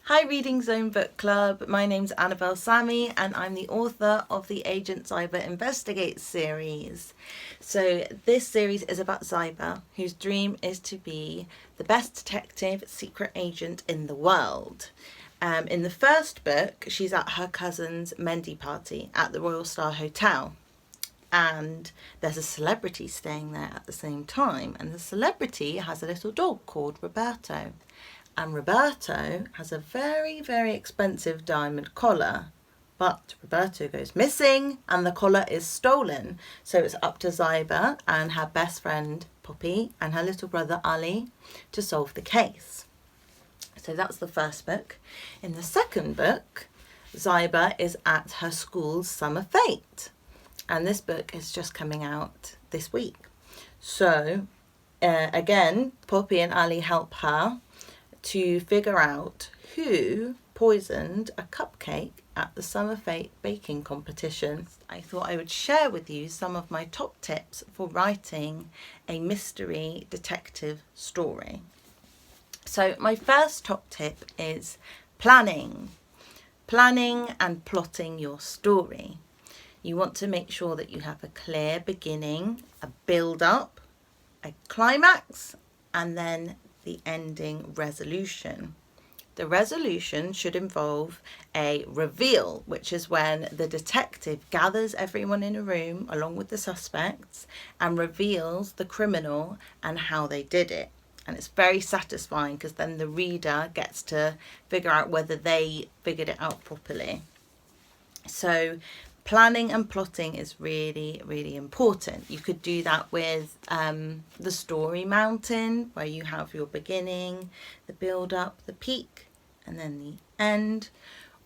Hi Reading Zone Book Club, my name's Annabelle Sami and I'm the author of the Zaiba Investigates series. So this series is about Zaiba, whose dream is to be the best detective secret agent in the world. In the first book, she's at her cousin's Mendy party at the Royal Star Hotel. And there's a celebrity staying there at the same time, and the celebrity has a little dog called Roberto. And Roberto has a very, very expensive diamond collar, but Roberto goes missing and the collar is stolen. So it's up to Zaiba and her best friend Poppy and her little brother Ali to solve the case. So that's the first book. In the second book, Zaiba is at her school's summer fete, and this book is just coming out this week. So again, Poppy and Ali help her to figure out who poisoned a cupcake at the summer fete baking competition. I thought I would share with you some of my top tips for writing a mystery detective story. So my first top tip is planning and plotting your story. You want to make sure that you have a clear beginning, a build-up, a climax, and then the ending resolution. The resolution should involve a reveal, which is when the detective gathers everyone in a room along with the suspects and reveals the criminal and how they did it. And it's very satisfying because then the reader gets to figure out whether they figured it out properly. So planning and plotting is really, really important. You could do that with the story mountain, where you have your beginning, the build up, the peak, and then the end.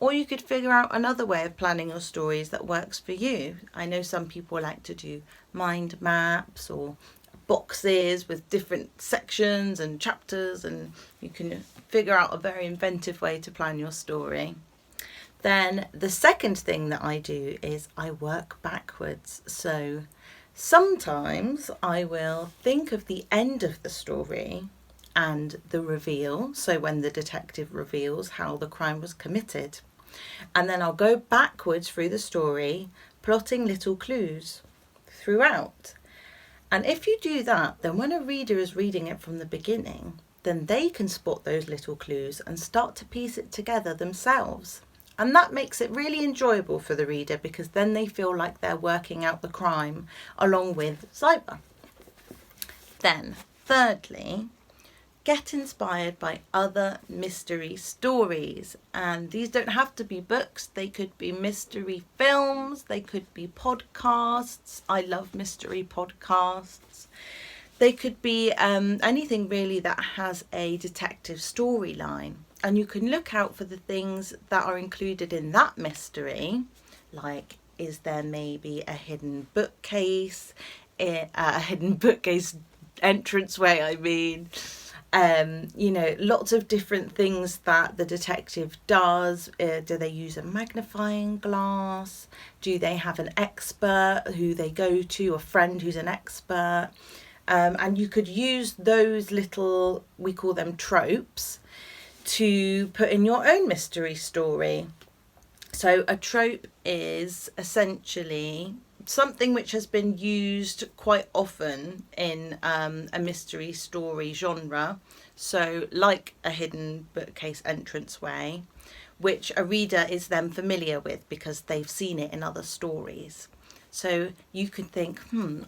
Or you could figure out another way of planning your stories that works for you. I know some people like to do mind maps or boxes with different sections and chapters, and you can figure out a very inventive way to plan your story. Then the second thing that I do is I work backwards. So sometimes I will think of the end of the story and the reveal, so when the detective reveals how the crime was committed. And then I'll go backwards through the story, plotting little clues throughout. And if you do that, then when a reader is reading it from the beginning, then they can spot those little clues and start to piece it together themselves. And that makes it really enjoyable for the reader because then they feel like they're working out the crime along with Zaiba. Then, thirdly, get inspired by other mystery stories. And these don't have to be books. They could be mystery films. They could be podcasts. I love mystery podcasts. They could be anything really that has a detective storyline. And you can look out for the things that are included in that mystery, like is there maybe a hidden bookcase, entranceway, lots of different things that the detective does. Do they use a magnifying glass? Do they have an expert who they go to, a friend who's an expert? And you could use those little, we call them tropes, to put in your own mystery story. So a trope is essentially something which has been used quite often in a mystery story genre. So like a hidden bookcase entranceway, which a reader is then familiar with because they've seen it in other stories. So you could think,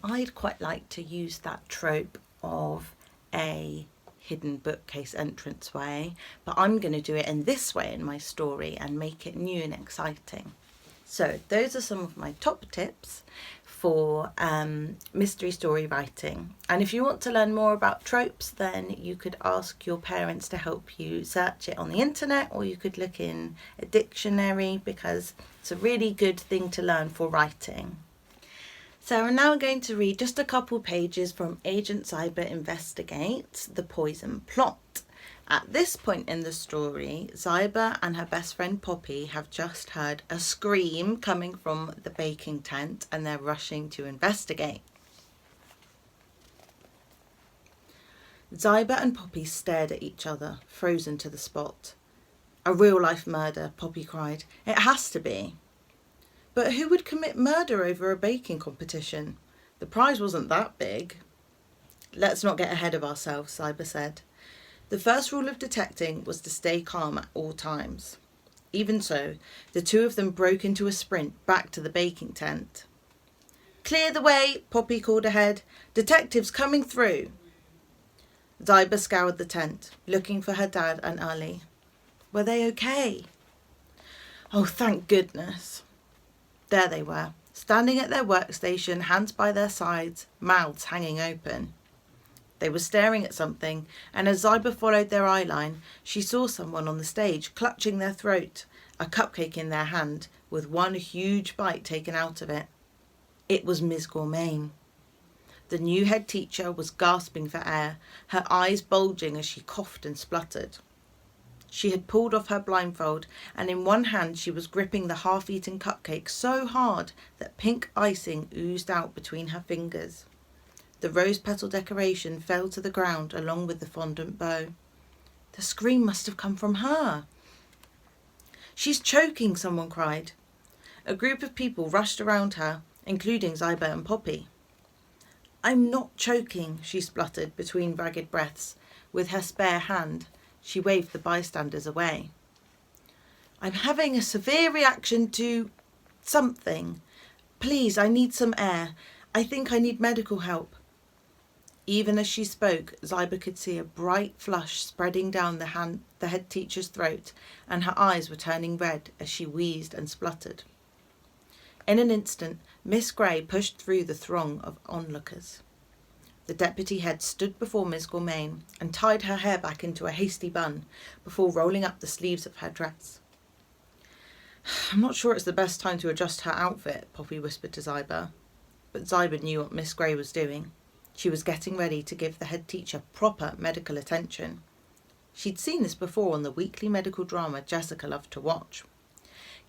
I'd quite like to use that trope of a hidden bookcase entranceway, but I'm going to do it in this way in my story and make it new and exciting. So those are some of my top tips for mystery story writing. And if you want to learn more about tropes, then you could ask your parents to help you search it on the internet, or you could look in a dictionary because it's a really good thing to learn for writing. So we're now going to read just a couple pages from Zaiba Investigates, The Poison Plot. At this point in the story, Zaiba and her best friend Poppy have just heard a scream coming from the baking tent and they're rushing to investigate. Zaiba and Poppy stared at each other, frozen to the spot. A real-life murder, Poppy cried. It has to be. But who would commit murder over a baking competition? The prize wasn't that big. Let's not get ahead of ourselves, Zaiba said. The first rule of detecting was to stay calm at all times. Even so, the two of them broke into a sprint back to the baking tent. Clear the way, Poppy called ahead. Detectives coming through. Zaiba scoured the tent, looking for her dad and Ali. Were they okay? Oh, thank goodness. There they were, standing at their workstation, hands by their sides, mouths hanging open. They were staring at something, and as Zaiba followed their eye line, she saw someone on the stage clutching their throat, a cupcake in their hand, with one huge bite taken out of it. It was Ms. Gourmain. The new head teacher was gasping for air, her eyes bulging as she coughed and spluttered. She had pulled off her blindfold, and in one hand she was gripping the half-eaten cupcake so hard that pink icing oozed out between her fingers. The rose petal decoration fell to the ground along with the fondant bow. The scream must have come from her. She's choking, someone cried. A group of people rushed around her, including Zaiba and Poppy. I'm not choking, she spluttered between ragged breaths. With her spare hand, she waved the bystanders away. I'm having a severe reaction to something. Please, I need some air. I think I need medical help. Even as she spoke, Zaiba could see a bright flush spreading down the head teacher's throat, and her eyes were turning red as she wheezed and spluttered. In an instant, Miss Grey pushed through the throng of onlookers. The deputy head stood before Miss Gourmain and tied her hair back into a hasty bun before rolling up the sleeves of her dress. I'm not sure it's the best time to adjust her outfit, Poppy whispered to Zaiba. But Zaiba knew what Miss Grey was doing. She was getting ready to give the head teacher proper medical attention. She'd seen this before on the weekly medical drama Jessica loved to watch.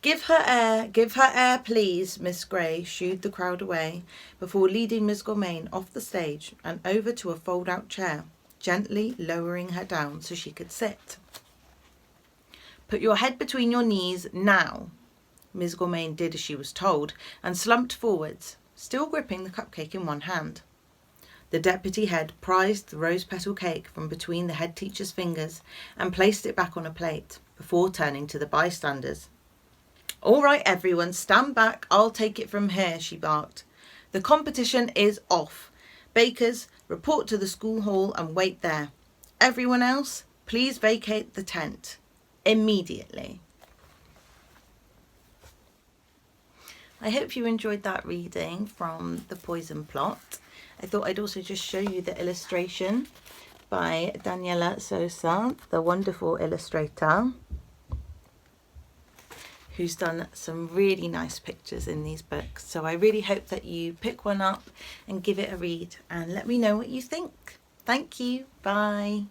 Give her air, please, Miss Grey shooed the crowd away before leading Miss Gourmain off the stage and over to a fold-out chair, gently lowering her down so she could sit. Put your head between your knees now. Miss Gourmain did as she was told and slumped forwards, still gripping the cupcake in one hand. The deputy head prized the rose petal cake from between the head teacher's fingers and placed it back on a plate before turning to the bystanders. All right, everyone, stand back. I'll take it from here, she barked. The competition is off. Bakers, report to the school hall and wait there. Everyone else, please vacate the tent. Immediately. I hope you enjoyed that reading from The Poison Plot. I thought I'd also just show you the illustration by Daniela Sosa, the wonderful illustrator, who's done some really nice pictures in these books. So I really hope that you pick one up and give it a read and let me know what you think. Thank you. Bye.